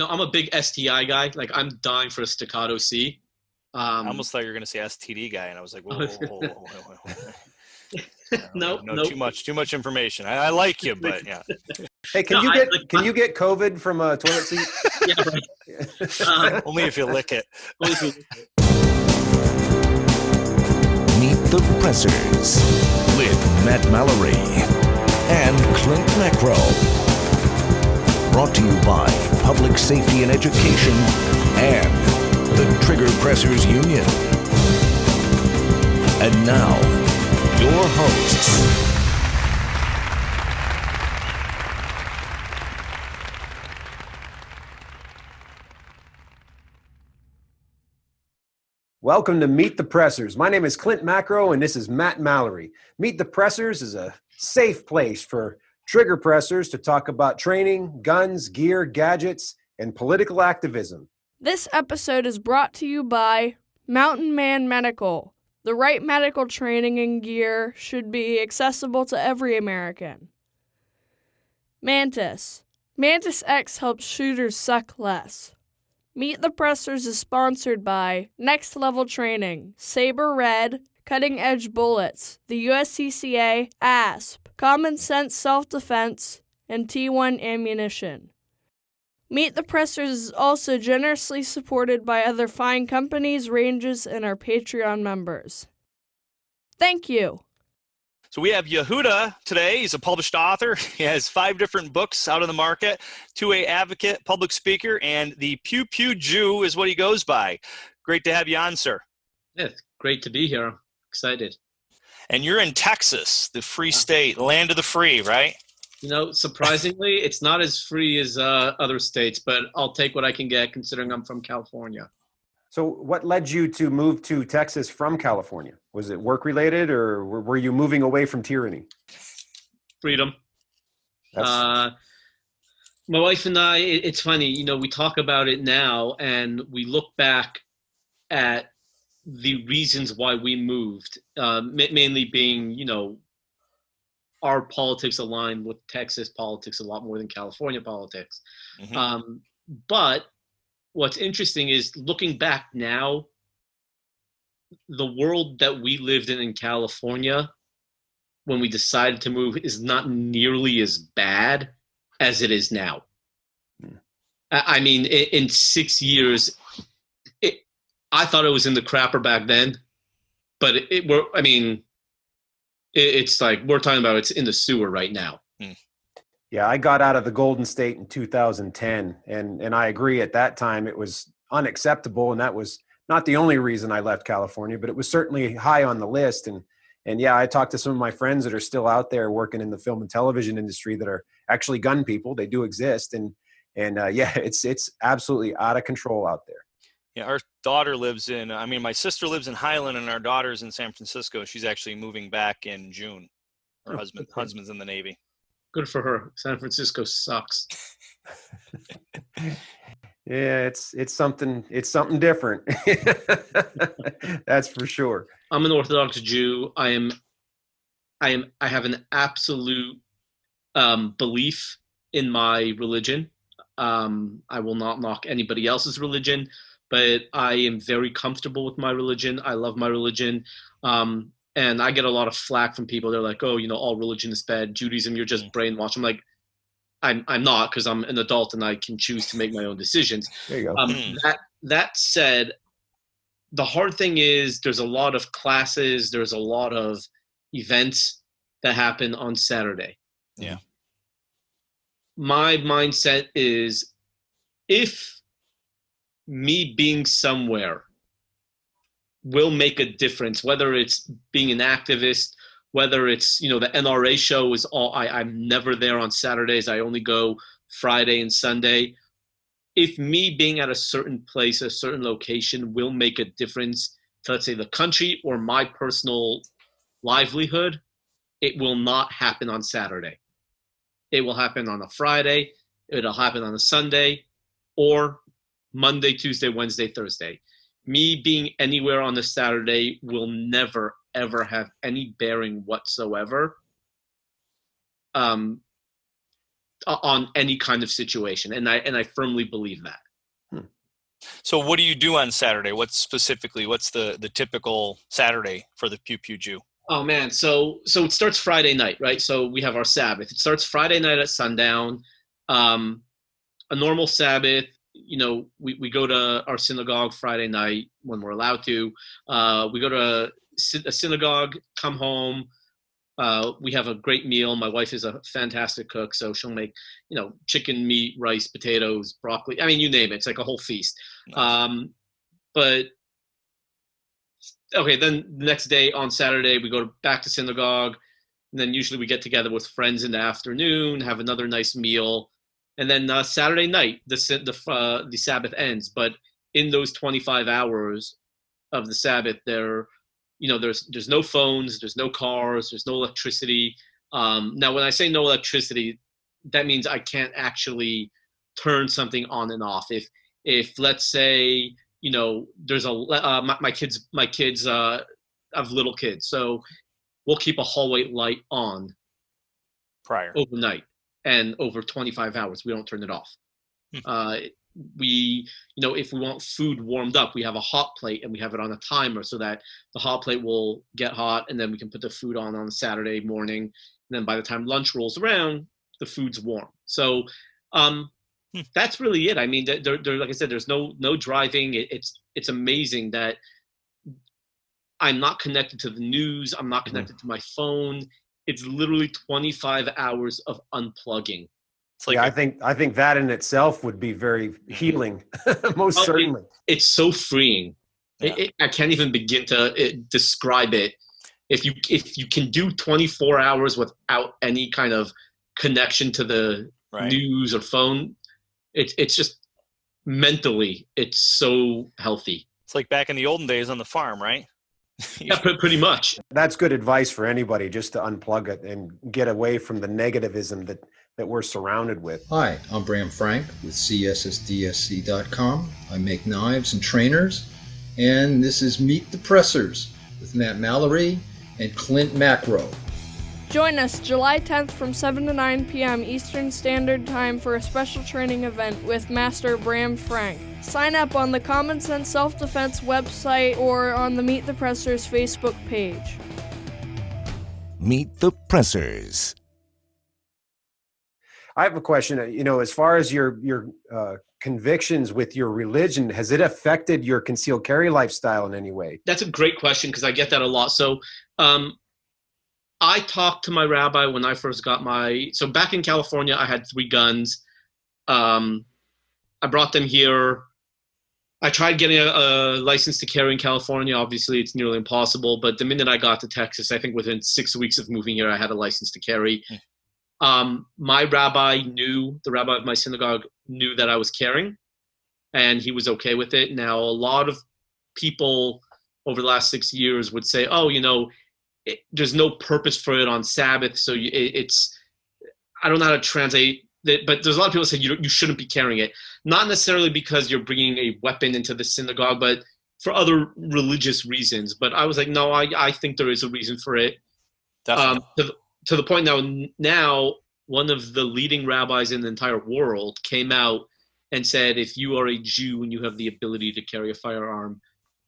I'm a big STI guy. Like, I'm dying for a staccato C. I almost thought you were going to say STD guy, and I was like, whoa. No, too much information. I like you, but yeah. Hey, can you get COVID from a toilet seat? Yeah, right. Only if you lick it. Meet the Pressers with Matt Mallory and Clint Macro. Brought to you by Public Safety and Education and the Trigger Pressers Union. And now, your hosts. Welcome to Meet the Pressers. My name is Clint Macro, and this is Matt Mallory. Meet the Pressers is a safe place for trigger pressers to talk about training, guns, gear, gadgets, and political activism. This episode is brought to you by Mountain Man Medical. The right medical training and gear should be accessible to every American. Mantis. Mantis X helps shooters suck less. Meet the Pressers is sponsored by Next Level Training, Saber Red, Cutting Edge Bullets, the USCCA, ASP, Common Sense Self-Defense, and T1 Ammunition. Meet the Pressers is also generously supported by other fine companies, ranges, and our Patreon members. Thank you. So we have Yehuda today. He's a published author. He has 5 different books out on the market, 2A advocate, public speaker, and the Pew Pew Jew is what he goes by. Great to have you on, sir. Yeah, it's great to be here. I'm excited. And you're in Texas, the free state, land of the free, right? Surprisingly, it's not as free as other states, but I'll take what I can get considering I'm from California. So what led you to move to Texas from California? Was it work-related, or were you moving away from tyranny? Freedom. My wife and I, it's funny, we talk about it now, and we look back at the reasons why we moved, mainly being, our politics aligned with Texas politics a lot more than California politics. Mm-hmm. But what's interesting is looking back now, the world that we lived in California when we decided to move is not nearly as bad as it is now. Mm. I mean, in 6 years, I thought it was in the crapper back then, but it's like we're talking about it's in the sewer right now. Mm. Yeah, I got out of the Golden State in 2010, and I agree at that time it was unacceptable, and that was not the only reason I left California, but it was certainly high on the list. And yeah, I talked to some of my friends that are still out there working in the film and television industry that are actually gun people. They do exist, and yeah, it's absolutely out of control out there. Yeah, our daughter lives in, my sister lives in Highland, and our daughter's in San Francisco. She's actually moving back in June. Her husband's in the Navy. Good for her. San Francisco sucks. Yeah, it's something different. That's for sure. I'm an Orthodox Jew. I have an absolute belief in my religion. I will not knock anybody else's religion, but I am very comfortable with my religion. I love my religion. And I get a lot of flack from people. They're like, oh, all religion is bad. Judaism, you're just brainwashed. I'm like, I'm not, because I'm an adult and I can choose to make my own decisions. There you go. That said, the hard thing is there's a lot of classes, there's a lot of events that happen on Saturday. Yeah. My mindset is, if me being somewhere will make a difference, whether it's being an activist, whether it's, the NRA show is I'm never there on Saturdays. I only go Friday and Sunday. If me being at a certain place, a certain location will make a difference to, let's say, the country or my personal livelihood, it will not happen on Saturday. It will happen on a Friday. It'll happen on a Sunday, or Monday, Tuesday, Wednesday, Thursday. Me being anywhere on a Saturday will never, ever have any bearing whatsoever on any kind of situation, and I firmly believe that. So what do you do on Saturday? What's the typical Saturday for the Pew Pew Jew? Oh man, so it starts Friday night, right? So we have our Sabbath. It starts Friday night at sundown. A normal Sabbath, we go to our synagogue Friday night when we're allowed to. We go to a synagogue, come home. We have a great meal. My wife is a fantastic cook, so she'll make, chicken, meat, rice, potatoes, broccoli. I mean, you name it. It's like a whole feast. Nice. But okay, then the next day on Saturday, we go back to synagogue, and then usually we get together with friends in the afternoon, have another nice meal, and then Saturday night, the Sabbath ends. But in those 25 hours of the Sabbath, there's no phones, there's no cars, there's no electricity. Now, when I say no electricity, that means I can't actually turn something on and off. If let's say, there's my kids have little kids, so we'll keep a hallway light on prior overnight, and over 25 hours we don't turn it off. We, if we want food warmed up, we have a hot plate and we have it on a timer so that the hot plate will get hot, and then we can put the food on Saturday morning, and then by the time lunch rolls around, the food's warm. So that's really it. I mean, there, like I said, there's no driving. It's amazing that I'm not connected to the news. I'm not connected to my phone. It's literally 25 hours of unplugging. Like I think that in itself would be very healing. Most certainly. It's so freeing. Yeah. I can't even begin to describe it. If you can do 24 hours without any kind of connection to the news or phone, it's just mentally, it's so healthy. It's like back in the olden days on the farm, right? Yeah, pretty much. That's good advice for anybody, just to unplug it and get away from the negativism that we're surrounded with. Hi, I'm Bram Frank with CSSDSC.com. I make knives and trainers, and this is Meet the Pressers with Matt Mallory and Clint Macro. Join us July 10th from 7 to 9 p.m. Eastern Standard Time for a special training event with Master Bram Frank. Sign up on the Common Sense Self-Defense website or on the Meet the Pressers Facebook page. Meet the Pressers. I have a question. As far as your convictions with your religion, has it affected your concealed carry lifestyle in any way? That's a great question, because I get that a lot. So I talked to my rabbi when I first got so back in California, I had 3 guns. I brought them here. I tried getting a license to carry in California. Obviously, it's nearly impossible. But the minute I got to Texas, I think within 6 weeks of moving here, I had a license to carry. My rabbi the rabbi of my synagogue knew that I was carrying, and he was okay with it. Now, a lot of people over the last 6 years would say, there's no purpose for it on Sabbath. So I don't know how to translate it, but there's a lot of people say you shouldn't be carrying it. Not necessarily because you're bringing a weapon into the synagogue, but for other religious reasons. But I was like, no, I think there is a reason for it. Definitely. To the point now, one of the leading rabbis in the entire world came out and said, if you are a Jew and you have the ability to carry a firearm,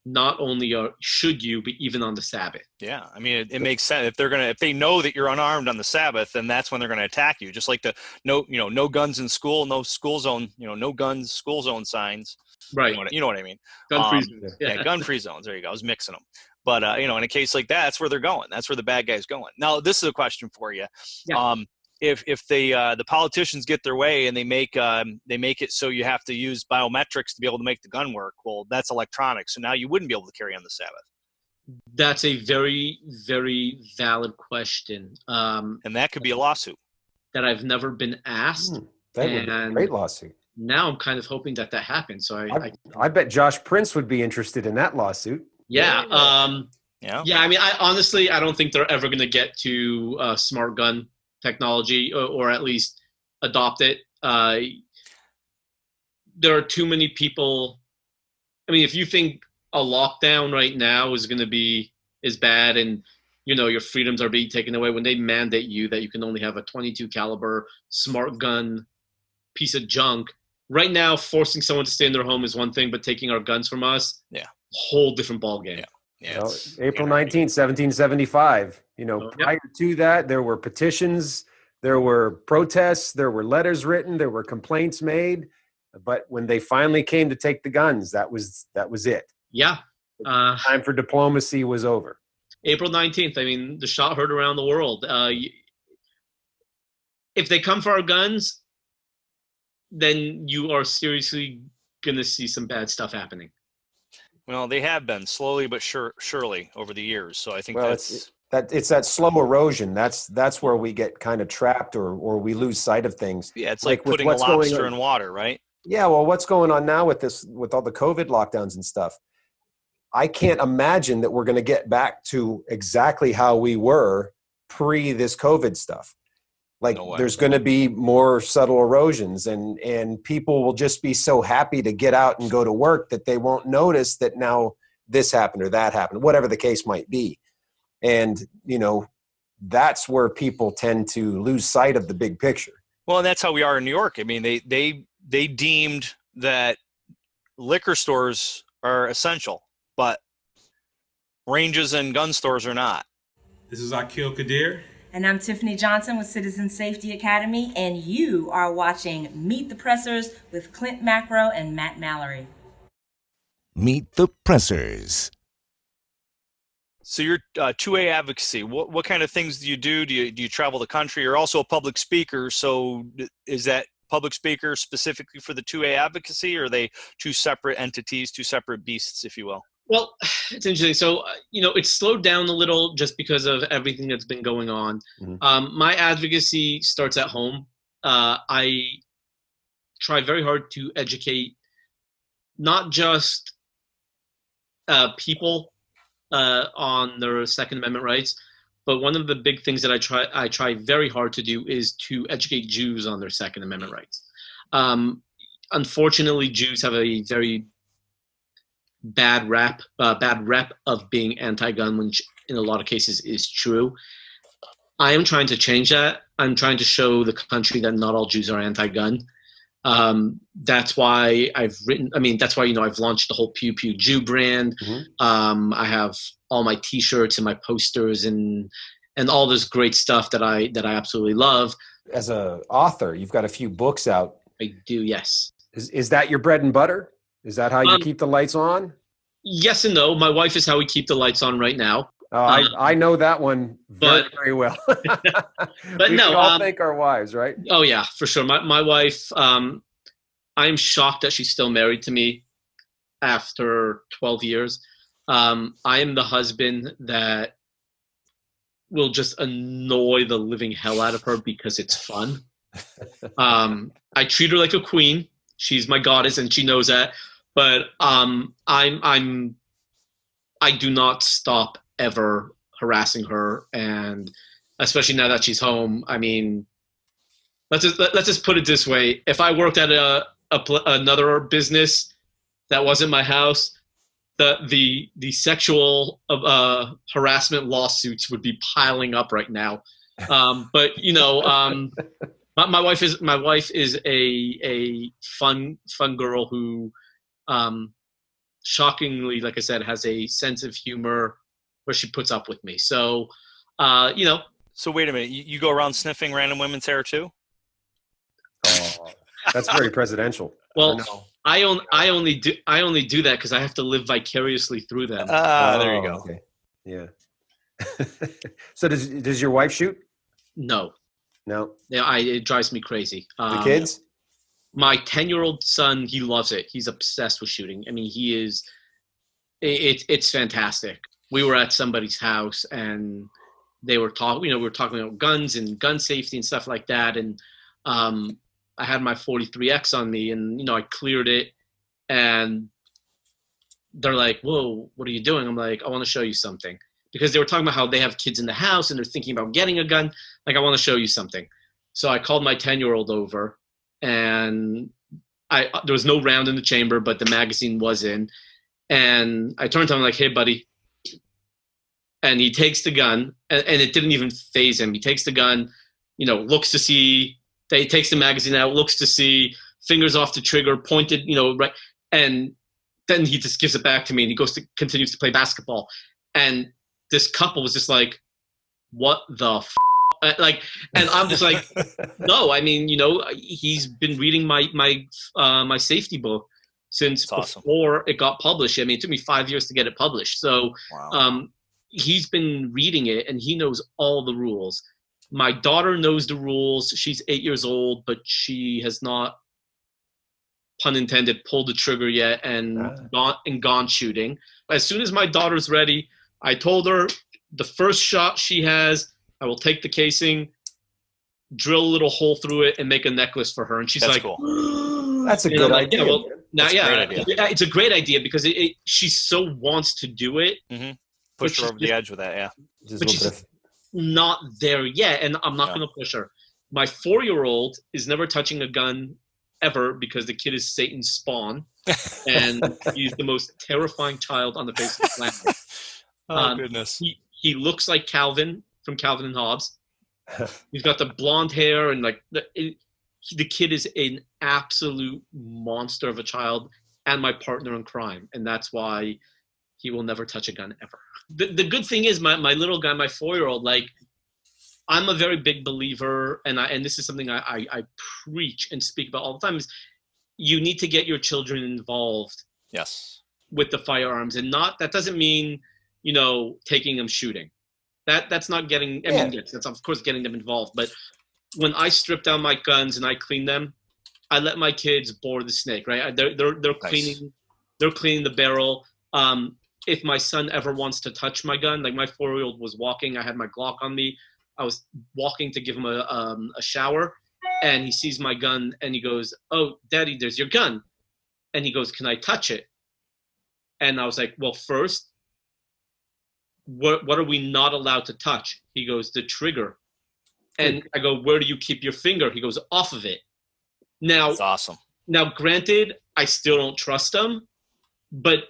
not only should you, but even on the Sabbath. Yeah, I mean, it makes sense. If they know that you're unarmed on the Sabbath, then that's when they're going to attack you. Just like the no guns in school, no school zone, no guns, school zone signs. Right. You know what I mean? Gun-free zones. Yeah, gun-free zones. There you go. I was mixing them. But in a case like that, that's where they're going. That's where the bad guy's going. Now, this is a question for you. Yeah. If the politicians get their way and they make it so you have to use biometrics to be able to make the gun work, well, that's electronic. So now you wouldn't be able to carry on the Sabbath. That's a very, very valid question. And that could be a lawsuit that I've never been asked. That would be a great lawsuit. Now I'm kind of hoping that happens. So I bet Josh Prince would be interested in that lawsuit. Yeah. Yeah. I mean, I don't think they're ever going to get to smart gun technology or at least adopt it. There are too many people. I mean, if you think a lockdown right now is going to be as bad and your freedoms are being taken away, when they mandate you that you can only have a 22 caliber smart gun piece of junk. Right now, forcing someone to stay in their home is one thing, but taking our guns from us, whole different ballgame. Yeah. Well, April 19th, 1775. Prior to that, there were petitions, there were protests, there were letters written, there were complaints made. But when they finally came to take the guns, that was it. Yeah. Time for diplomacy was over. April 19th. I mean, the shot heard around the world. If they come for our guns, then you are seriously going to see some bad stuff happening. Well, they have been slowly but surely over the years. So I think it's that slow erosion. That's where we get kind of trapped or we lose sight of things. Yeah, it's like putting a lobster in water, right? Yeah, well, what's going on now with all the COVID lockdowns and stuff? I can't imagine that we're going to get back to exactly how we were pre this COVID stuff. Like there's going to be more subtle erosions and people will just be so happy to get out and go to work that they won't notice that now this happened or that happened, whatever the case might be. And, that's where people tend to lose sight of the big picture. Well, and that's how we are in New York. I mean, they deemed that liquor stores are essential, but ranges and gun stores are not. This is Aquil Qadir. And I'm Tiffany Johnson with Citizen Safety Academy, and you are watching Meet the Pressers with Clint Macro and Matt Mallory. Meet the Pressers. So you're 2A advocacy. What kind of things do you do? Do you travel the country? You're also a public speaker. So is that public speaker specifically for the 2A advocacy, or are they two separate entities, two separate beasts, if you will? Well, it's interesting. So, it's slowed down a little just because of everything that's been going on. Mm-hmm. My advocacy starts at home. I try very hard to educate not just people on their Second Amendment rights, but one of the big things that I try very hard to do is to educate Jews on their Second Amendment rights. Unfortunately, Jews have a very bad rep of being anti-gun, which in a lot of cases is true. I am trying to change that. I'm trying to show the country that not all Jews are anti-gun. That's why I've launched the whole Pew Pew Jew brand. Mm-hmm. I have all my T-shirts and my posters and all this great stuff that I absolutely love. As an author, you've got a few books out. I do, yes. Is that your bread and butter? Is that how you keep the lights on? Yes and no. My wife is how we keep the lights on right now. Oh, I know that one very well. But we no, all thank our wives, right? Oh yeah, for sure. My wife, I'm shocked that she's still married to me after 12 years. I am the husband that will just annoy the living hell out of her because it's fun. I treat her like a queen. She's my goddess, and she knows that. But I do not stop ever harassing her, and especially now that she's home. I mean, let's just put it this way: if I worked at another business that wasn't my house, the sexual harassment lawsuits would be piling up right now. But my wife is a fun girl who, shockingly, like I said, has a sense of humor where she puts up with me. So, So wait a minute, you go around sniffing random women's hair too? Oh, that's very presidential. Well, I only do that because I have to live vicariously through them. There you go. Okay. Yeah. So does your wife shoot? No. Yeah, it drives me crazy. The kids? My 10-year-old son, he loves it. He's obsessed with shooting. I mean, he is. It's fantastic. We were at somebody's house and they were talking. We were talking about guns and gun safety and stuff like that. And I had my 43X on me, and I cleared it. And they're like, "Whoa, what are you doing?" I'm like, "I want to show you something," because they were talking about how they have kids in the house and they're thinking about getting a gun. Like, I want to show you something. So I called my 10-year-old over, and there was no round in the chamber, but the magazine was in. And I turned to him like, "Hey, buddy." And he takes the gun, and it didn't even faze him. He takes the gun, looks to see. He takes the magazine out, looks to see, fingers off the trigger, pointed, right. And then he just gives it back to me, and he continues to play basketball. And this couple was just like, what the like, and I'm just like, no, I mean, he's been reading my safety book since before it got published. I mean, it took me 5 years to get it published. So, he's been reading it, and he knows all the rules. My daughter knows the rules. She's 8 years old, but she has not, pun intended, pulled the trigger yet and gone shooting. As soon as my daughter's ready, I told her the first shot she has, I will take the casing, drill a little hole through it, and make a necklace for her. And she's like, cool. That's a good idea. It's a great idea because she so wants to do it. Mm-hmm. Push her over the edge with that, yeah. But she's not there yet, and I'm not going to push her. My 4-year-old is never touching a gun ever because the kid is Satan's spawn, and he's the most terrifying child on the face of the planet. Oh, goodness. He looks like Calvin from Calvin and Hobbes. He's got the blonde hair, and the kid is an absolute monster of a child and my partner in crime, and that's why he will never touch a gun ever. The good thing is my little guy, my 4-year-old, like, I'm a very big believer, and this is something I preach and speak about all the time, is you need to get your children involved with the firearms. And that doesn't mean, taking them shooting. That's not getting, that's of course getting them involved. But when I strip down my guns and I clean them, I let my kids bore the snake, right? They're cleaning the barrel. If my son ever wants to touch my gun, like my 4-year-old was walking, I had my Glock on me. I was walking to give him a shower, and he sees my gun, and he goes, "Oh, Daddy, there's your gun." And he goes, "Can I touch it?" And I was like, "Well, first, what are we not allowed to touch?" He goes, "The trigger." And I go, "Where do you keep your finger?" He goes, "Off of it." Now, that's awesome. Now, granted, I still don't trust him, but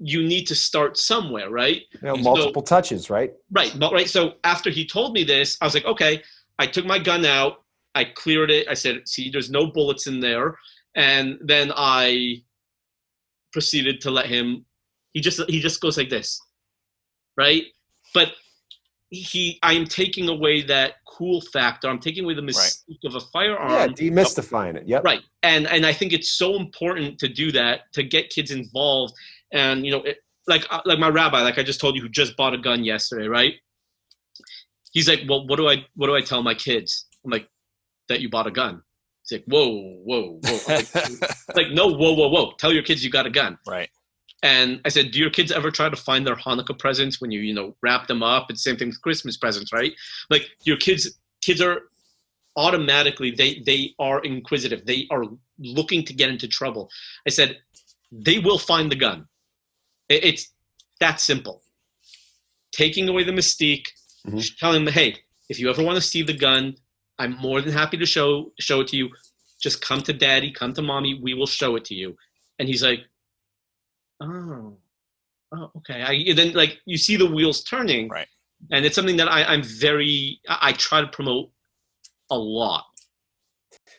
you need to start somewhere, right? Multiple touches, right? Right. So after he told me this, I was like, okay. I took my gun out. I cleared it. I said, see, there's no bullets in there. And then I proceeded to let him. He just goes like this, right? But I am taking away that cool factor. I'm taking away the mystique of a firearm. Yeah, demystifying it. Yep. Right. And I think it's so important to do that, to get kids involved. And, like my rabbi, like I just told you, who just bought a gun yesterday, right? He's like, well, what do I tell my kids? I'm like, that you bought a gun. He's like, whoa. Like, no, whoa. Tell your kids you got a gun. Right. And I said, do your kids ever try to find their Hanukkah presents when you wrap them up? It's the same thing with Christmas presents, right? Like, your kids are automatically, they are inquisitive. They are looking to get into trouble. I said, they will find the gun. It's that simple. Taking away the mystique, telling them, hey, if you ever want to see the gun, I'm more than happy to show it to you. Just come to Daddy, come to Mommy, we will show it to you. And he's like, oh, okay. Then, like, you see the wheels turning, right? And it's something that I try to promote a lot.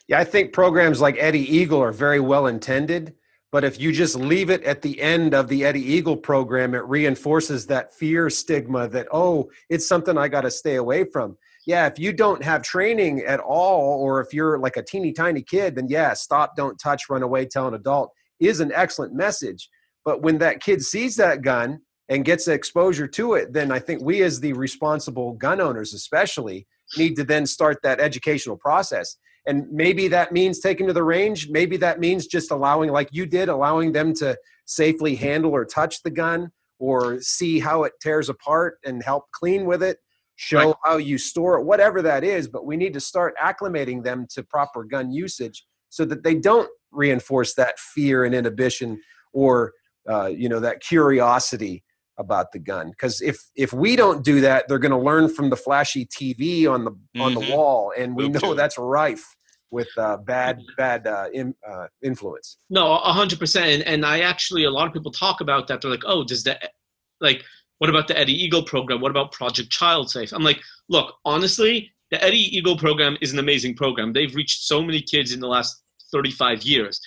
Yeah, I think programs like Eddie Eagle are very well intended. But if you just leave it at the end of the Eddie Eagle program, it reinforces that fear stigma that, oh, it's something I got to stay away from. Yeah, if you don't have training at all, or if you're like a teeny tiny kid, then yeah, stop, don't touch, run away, tell an adult is an excellent message. But when that kid sees that gun and gets exposure to it, then I think we as the responsible gun owners especially need to then start that educational process. And maybe that means taking to the range. Maybe that means just allowing, like you did, allowing them to safely handle or touch the gun or see how it tears apart and help clean with it, show how you store it, whatever that is. But we need to start acclimating them to proper gun usage so that they don't reinforce that fear and inhibition or, that curiosity about the gun. Because if we don't do that, they're going to learn from the flashy TV on the wall, and we know that's rife with bad influence. No, 100%. And I actually, a lot of people talk about that. They're like, oh, does that, like, What about the Eddie Eagle program? What about Project Child Safe? I'm like, look, honestly, the Eddie Eagle program is an amazing program. They've reached so many kids in the last 35 years.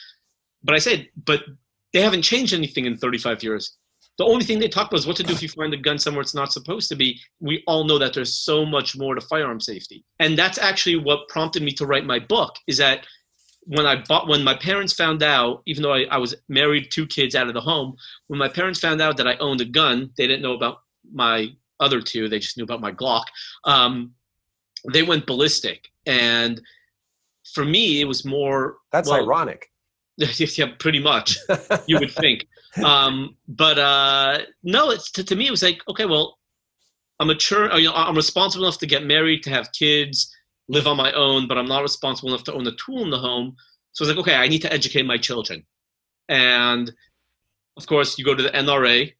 But I said, but they haven't changed anything in 35 years. The only thing they talk about is what to do if you find a gun somewhere it's not supposed to be. We all know that there's so much more to firearm safety. And that's actually what prompted me to write my book, is that when my parents found out, even though I was married, 2 kids out of the home, when my parents found out that I owned a gun, they didn't know about my other 2. They just knew about my Glock. They went ballistic. And for me, it was more... That's ironic. Yeah, pretty much, you would think. But no, it's to me, it was like, okay, well, I'm mature. I'm responsible enough to get married, to have kids, live on my own, but I'm not responsible enough to own a tool in the home. So I was like, okay, I need to educate my children. And of course, you go to the NRA.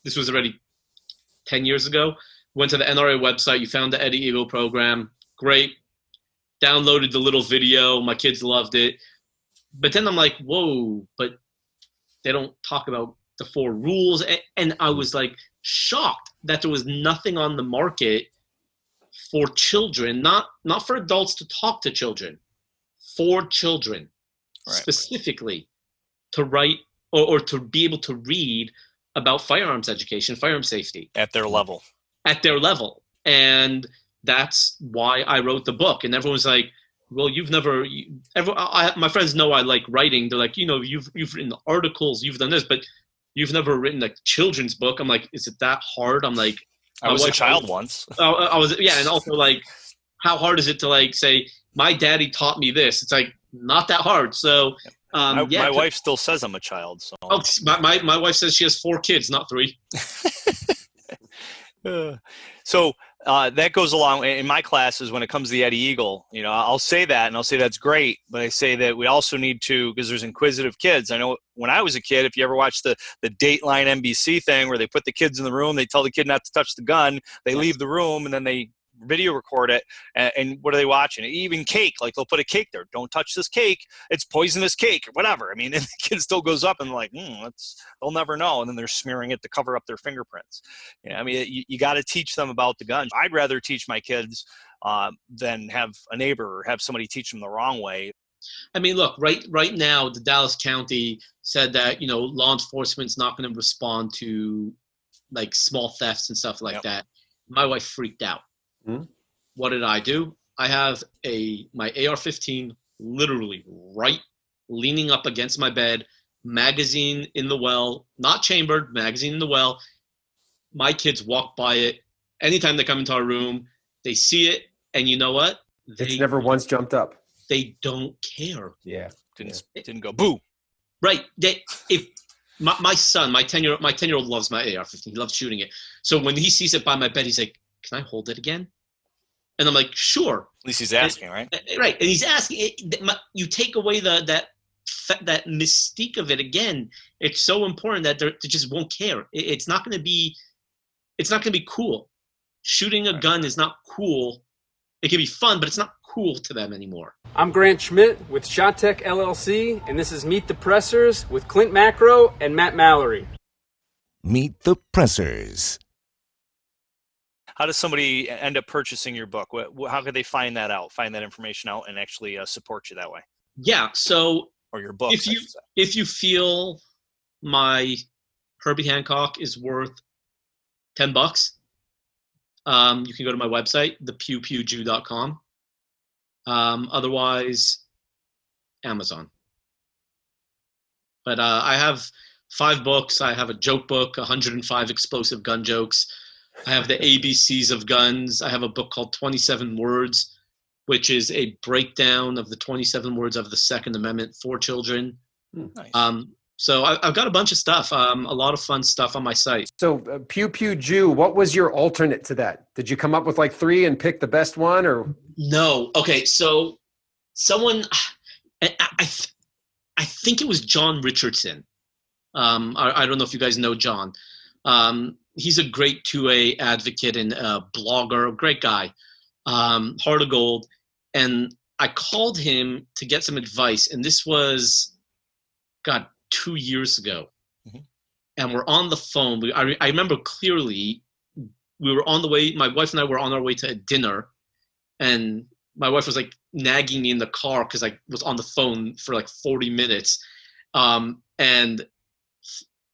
This was already 10 years ago. Went to the NRA website. You found the Eddie Eagle program. Great. Downloaded the little video. My kids loved it. But then I'm like, whoa, but they don't talk about the 4 rules. And I was like shocked that there was nothing on the market for children, not for adults to talk to children, for children, specifically to write or to be able to read about firearms education, firearm safety. At their level. At their level. And that's why I wrote the book. And everyone's like, well, my friends know I like writing. They're like, you've written articles, you've done this, but you've never written a children's book. I'm like, is it that hard? I'm like, I was a child once. I was, yeah. And also, like, how hard is it to, like, say, my daddy taught me this? It's like, not that hard. So, my wife still says I'm a child. So my wife says she has 4 kids, not 3. So that goes along in my classes when it comes to the Eddie Eagle. I'll say that, and I'll say that's great, but I say that we also need to, because there's inquisitive kids. I know when I was a kid, if you ever watched the Dateline NBC thing where they put the kids in the room, they tell the kid not to touch the gun, they leave the room, and then they video record it, and what are they watching? Even cake, like they'll put a cake there. Don't touch this cake. It's poisonous cake or whatever. I mean, and the kid still goes up and like, they'll never know. And then they're smearing it to cover up their fingerprints. I mean, you got to teach them about the guns. I'd rather teach my kids than have a neighbor or have somebody teach them the wrong way. I mean, look, right now, the Dallas County said that, law enforcement's not going to respond to like small thefts and stuff like that. My wife freaked out. What did I do? I have my AR-15 literally right leaning up against my bed, magazine in the well, not chambered, magazine in the well. My kids walk by it. Anytime they come into our room, they see it, and you know what? It's never once jumped up. They don't care. Yeah. Didn't go boo. Right. If my son, my 10-year-old loves my AR-15. He loves shooting it. So when he sees it by my bed, he's like, "Can I hold it again?" And I'm like, "Sure." At least he's asking, right? Right. And he's asking. You take away that mystique of it again. It's so important that they just won't care. It's not going to be cool. Shooting a gun is not cool. It can be fun, but it's not cool to them anymore. I'm Grant Schmidt with ShotTech LLC, and this is Meet the Pressers with Clint Macro and Matt Mallory. Meet the Pressers. How does somebody end up purchasing your book? How could they find that information out, and actually support you that way? Yeah. So, or your book. If you feel my Herbie Hancock is worth $10, you can go to my website, thepewpewjew.com. Otherwise, Amazon. But I have 5 books. I have a joke book, 105 explosive gun jokes. I have the ABCs of guns. I have a book called 27 Words, which is a breakdown of the 27 words of the Second Amendment for children. Nice. So I've got a bunch of stuff, a lot of fun stuff on my site. So Pew Pew Jew, what was your alternate to that? Did you come up with like 3 and pick the best one, or? No. Okay. So someone, I think it was John Richardson. I don't know if you guys know John. He's a great 2A advocate and blogger, a great guy, heart of gold. And I called him to get some advice. And this was, 2 years ago. Mm-hmm. and we're on the phone. I remember clearly we were on the way. My wife and I were on our way to a dinner, and my wife was like nagging me in the car because I was on the phone for like 40 minutes. And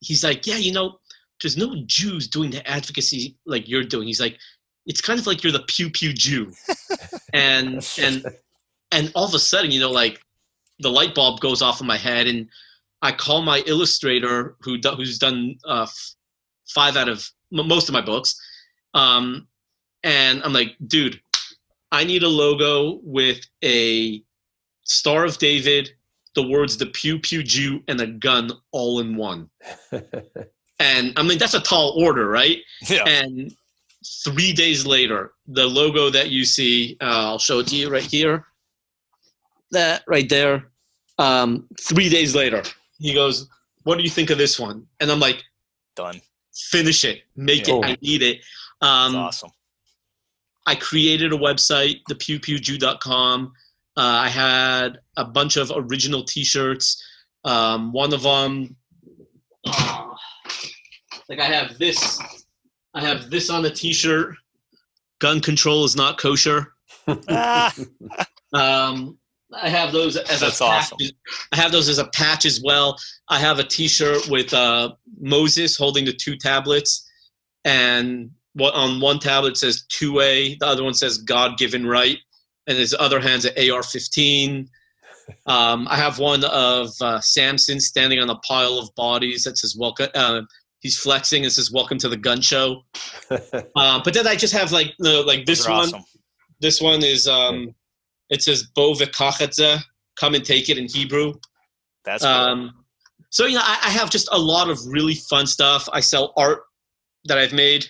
he's like, yeah, there's no Jews doing the advocacy like you're doing. He's like, it's kind of like you're the Pew Pew Jew. and all of a sudden, like the light bulb goes off in my head, and I call my illustrator who's done 5 out of most of my books. And I'm like, dude, I need a logo with a Star of David, the words "the Pew Pew Jew," and a gun all in one. And I mean, that's a tall order, right? Yeah. And 3 days later, the logo that you see, I'll show it to you right here. That right there. 3 days later, he goes, "What do you think of this one?" And I'm like, done. Finish it. Make it. I need it. That's awesome. I created a website, thepewpewjew.com. I had a bunch of original T-shirts. One of them, like I have this on a T-shirt. Gun control is not kosher. I have those as That's a patch. awesome. I have those as a patch as well. I have a T-shirt with Moses holding the 2 tablets, and on one tablet says 2A, the other one says God-given right, and his other hand's an AR-15. I have one of Samson standing on a pile of bodies that says welcome. He's flexing. It says welcome to the gun show. But then I just have like this one. Awesome. This one is it says Bo v'kachetze, come and take it in Hebrew. That's cool. So I have just a lot of really fun stuff. I sell art that I've made.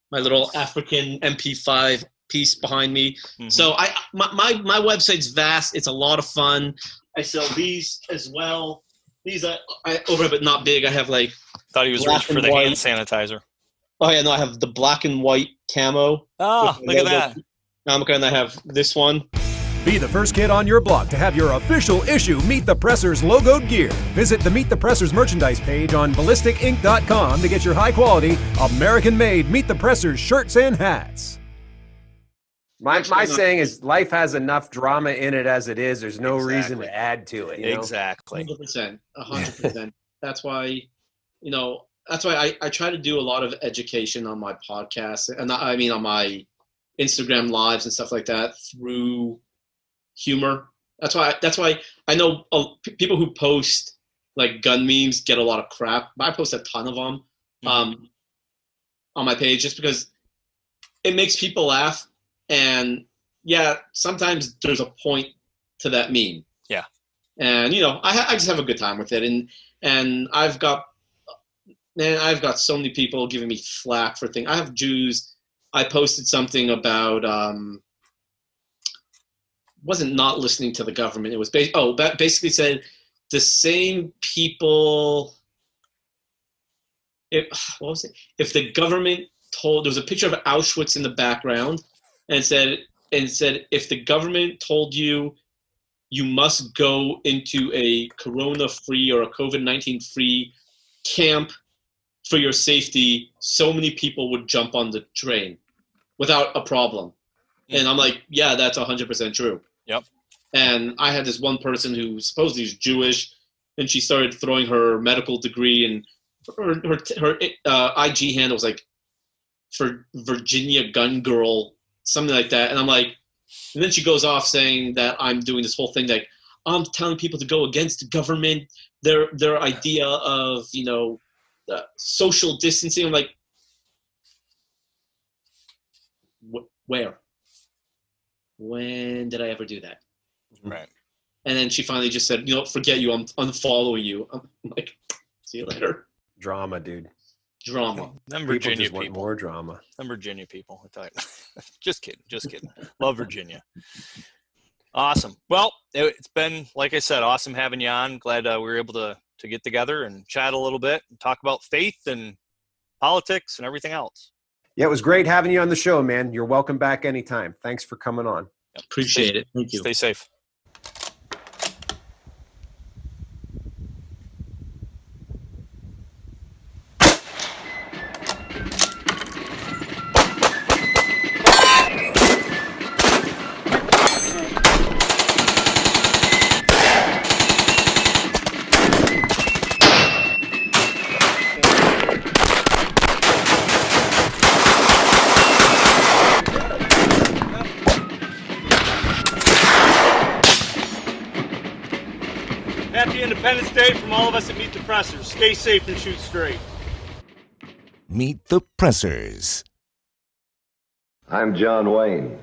My little African MP5 piece behind me. Mm-hmm. So my website's vast. It's a lot of fun. I sell these as well. These are over but not big. I have like thought he was reaching for the hand sanitizer. Oh yeah, no, I have the black and white camo. Oh, look at that. I'm gonna have this one. Be the first kid on your block to have your official issue Meet the Pressers logoed gear. Visit the Meet the Pressers merchandise page on ballisticink.com to get your high-quality, American-made Meet the Pressers shirts and hats. My saying is life has enough drama in it as it is. There's no reason to add to it. Exactly. 100%. That's why, I try to do a lot of education on my podcast, and I mean on my Instagram lives and stuff like that through humor. That's why I know people who post like gun memes get a lot of crap, but I post a ton of them on my page just because it makes people laugh. And yeah, sometimes there's a point to that meme. Yeah. And I just have a good time with it. And I've got so many people giving me flack for things. I have Jews. I posted something about wasn't not listening to the government. It was basically said the same people. What was it? If the government told, there was a picture of Auschwitz in the background, and said if the government told you you must go into a corona-free or a COVID-19 free camp for your safety, so many people would jump on the train without a problem. And I'm like, yeah, that's 100% true. Yep. And I had this one person who supposedly is Jewish, and she started throwing her medical degree, and her IG handle was like, for Virginia Gun Girl, something like that. And I'm like, and then she goes off saying that I'm doing this whole thing, like I'm telling people to go against the government, their idea of, social distancing. I'm like, where? When did I ever do that? Right. And then she finally just said, forget you, I'm unfollowing you. I'm like, see you later. Drama, dude. Drama. Them Virginia people just want more drama. Them Virginia people. I thought, just kidding. Love Virginia. Awesome. Well, it's been, like I said, awesome having you on. Glad we were able to get together and chat a little bit and talk about faith and politics and everything else. Yeah, it was great having you on the show, man. You're welcome back anytime. Thanks for coming on. Yep. Appreciate it. Thank you. Stay safe. Independence Day from all of us at Meet the Pressers. Stay safe and shoot straight. Meet the Pressers. I'm John Wayne.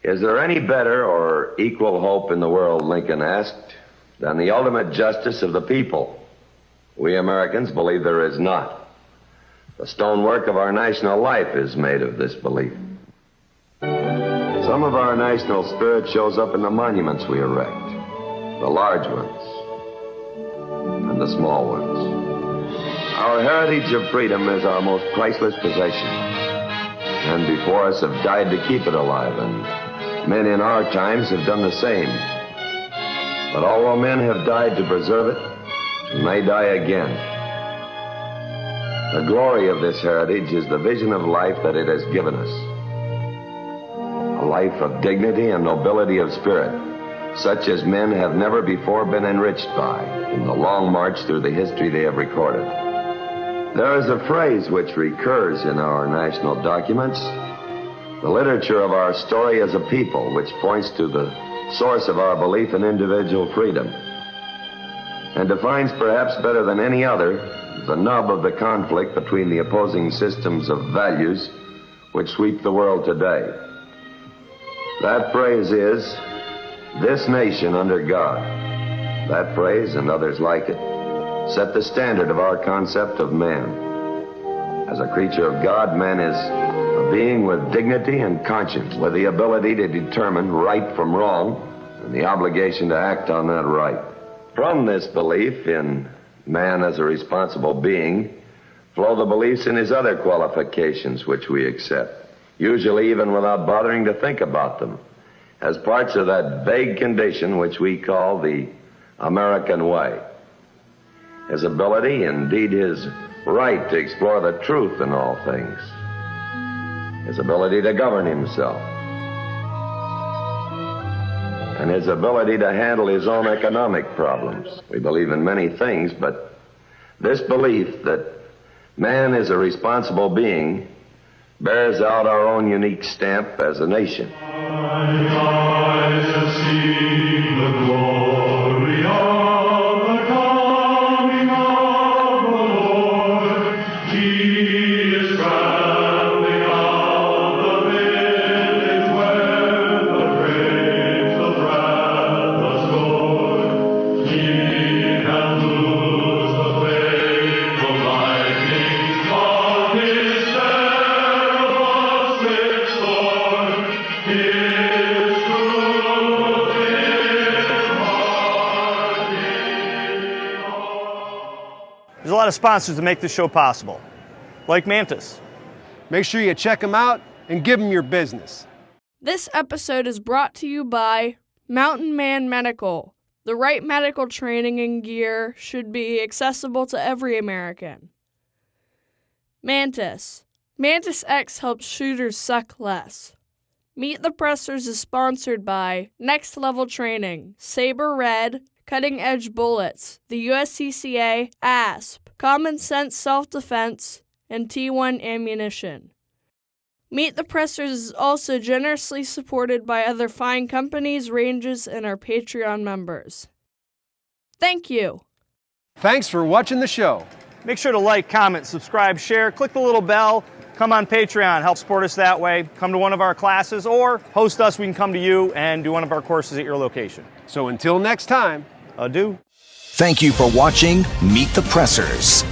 Is there any better or equal hope in the world, Lincoln asked, than the ultimate justice of the people? We Americans believe there is not. The stonework of our national life is made of this belief. Some of our national spirit shows up in the monuments we erect, the large ones and the small ones. Our heritage of freedom is our most priceless possession, and before us have died to keep it alive, and men in our times have done the same. But although men have died to preserve it, we may die again. The glory of this heritage is the vision of life that it has given us. A life of dignity and nobility of spirit, such as men have never before been enriched by in the long march through the history they have recorded. There is a phrase which recurs in our national documents, the literature of our story as a people, which points to the source of our belief in individual freedom, and defines perhaps better than any other the nub of the conflict between the opposing systems of values which sweep the world today. That phrase is, "This nation under God." That phrase and others like it set the standard of our concept of man. As a creature of God, man is a being with dignity and conscience, with the ability to determine right from wrong and the obligation to act on that right. From this belief in man as a responsible being flow the beliefs in his other qualifications which we accept, usually even without bothering to think about them, as parts of that vague condition which we call the American way. His ability, indeed his right to explore the truth in all things. His ability to govern himself. And his ability to handle his own economic problems. We believe in many things, but this belief that man is a responsible being bears out our own unique stamp as a nation. I have seen the glory of the coming of the Lord. He is traveling out the village where the grapes of wrath are stored. He can lose the faithful lightnings of his terrible swift sword. His truth is marching on. There's a lot of sponsors that make this show possible, like Mantis. Make sure you check them out and give them your business. This episode is brought to you by Mountain Man Medical. The right medical training and gear should be accessible to every American. Mantis. Mantis X helps shooters suck less. Meet the Pressers is sponsored by Next Level Training, Saber Red, Cutting Edge Bullets, the USCCA, ASP, Common Sense Self-Defense, and T1 Ammunition. Meet the Pressers is also generously supported by other fine companies, ranges, and our Patreon members. Thank you. Thanks for watching the show. Make sure to like, comment, subscribe, share, click the little bell, come on Patreon, help support us that way, come to one of our classes, or host us, we can come to you and do one of our courses at your location. So until next time, adieu. Thank you for watching Meet the Pressers.